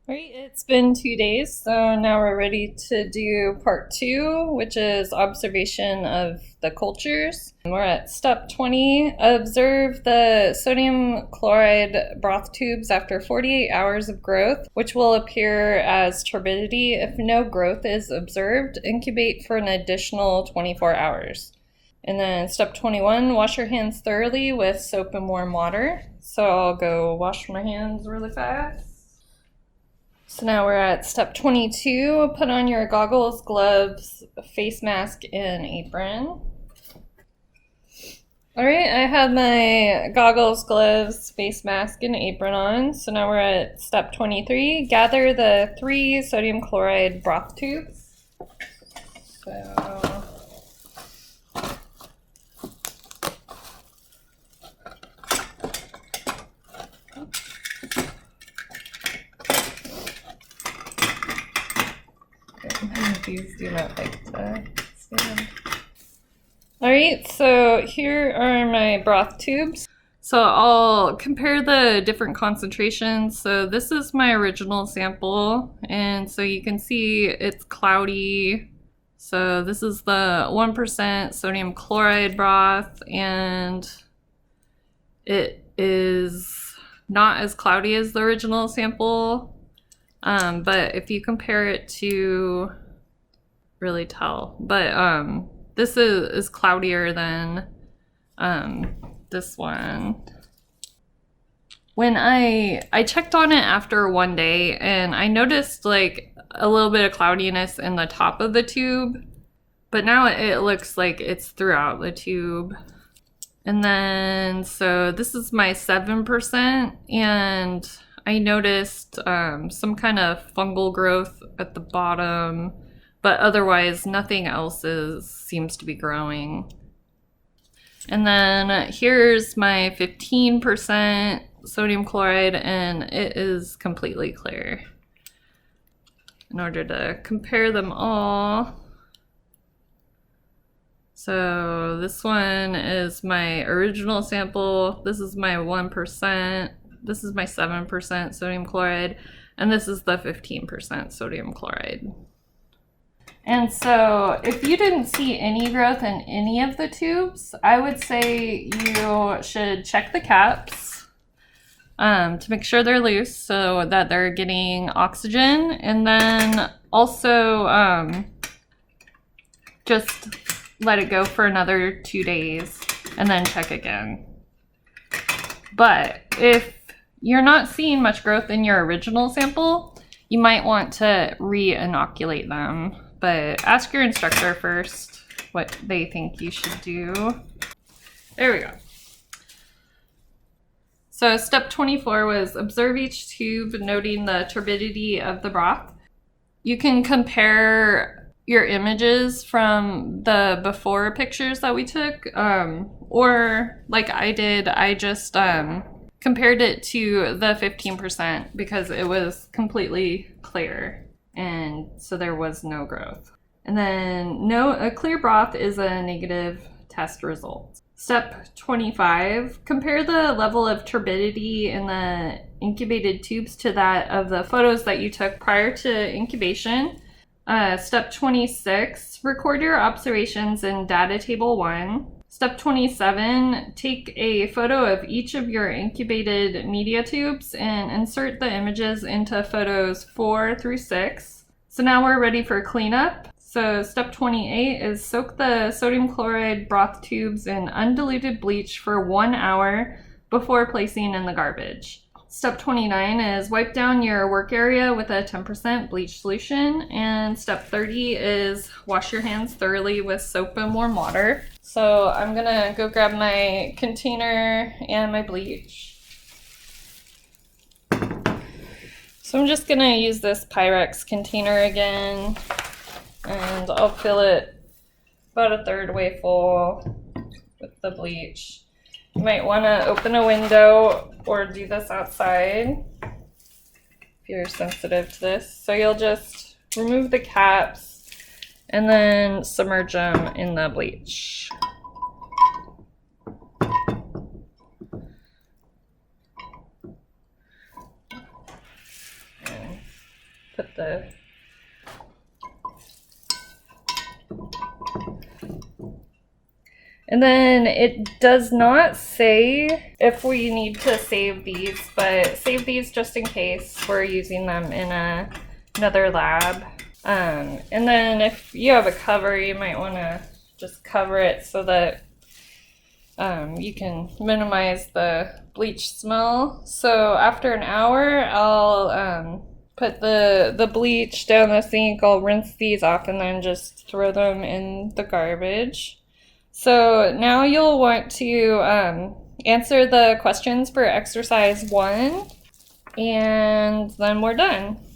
Alright, it's been 2 days, so now we're ready to do part 2, which is observation of the cultures. We're at step 20. Observe the sodium chloride broth tubes after 48 hours of growth, which will appear as turbidity. If no growth is observed, incubate for an additional 24 hours. And then step 21, wash your hands thoroughly with soap and warm water. So I'll go wash my hands really fast. So now we're at step 22. Put on your goggles, gloves, face mask, and apron. Alright, I have my goggles, gloves, face mask, and apron on. So now we're at step 23. Gather the 3 sodium chloride broth tubes. So these do not like to stand. Alright, so here are my broth tubes. So I'll compare the different concentrations. So this is my original sample, and so you can see it's cloudy. So this is the 1% sodium chloride broth, and it is not as cloudy as the original sample. But if you compare it to, really tell, but this is cloudier than this one. When I checked on it after 1 day, and I noticed like a little bit of cloudiness in the top of the tube, but now it looks like it's throughout the tube. And then so this is my 7%, and I noticed some kind of fungal growth at the bottom, but otherwise nothing else seems to be growing. And then here's my 15% sodium chloride, and it is completely clear. In order to compare them all, so this one is my original sample, this is my 1%, this is my 7% sodium chloride, and this is the 15% sodium chloride. And so if you didn't see any growth in any of the tubes, I would say you should check the caps to make sure they're loose so that they're getting oxygen, and then also just let it go for another 2 days and then check again. But if you're not seeing much growth in your original sample, you might want to re-inoculate them. But ask your instructor first what they think you should do. There we go. So step 24 was observe each tube, noting the turbidity of the broth. You can compare your images from the before pictures that we took, or like I did, I just compared it to the 15% because it was completely clear, and so there was no growth. And then a clear broth is a negative test result. Step 25, compare the level of turbidity in the incubated tubes to that of the photos that you took prior to incubation. Step 26, record your observations in data table 1. Step 27, take a photo of each of your incubated media tubes and insert the images into photos 4 through 6. So now we're ready for cleanup. So step 28 is soak the sodium chloride broth tubes in undiluted bleach for 1 hour before placing in the garbage. Step 29 is wipe down your work area with a 10% bleach solution. And step 30 is wash your hands thoroughly with soap and warm water. So I'm gonna go grab my container and my bleach. So I'm just gonna use this Pyrex container again, and I'll fill it about a third way full with the bleach. You might want to open a window or do this outside if you're sensitive to this. So you'll just remove the caps and then submerge them in the bleach. put the... And then it does not say if we need to save these, but save these just in case we're using them in another lab. And then if you have a cover, you might want to just cover it so that you can minimize the bleach smell. So after an hour, I'll put the bleach down the sink. I'll rinse these off and then just throw them in the garbage. So now you'll want to answer the questions for exercise 1, and then we're done.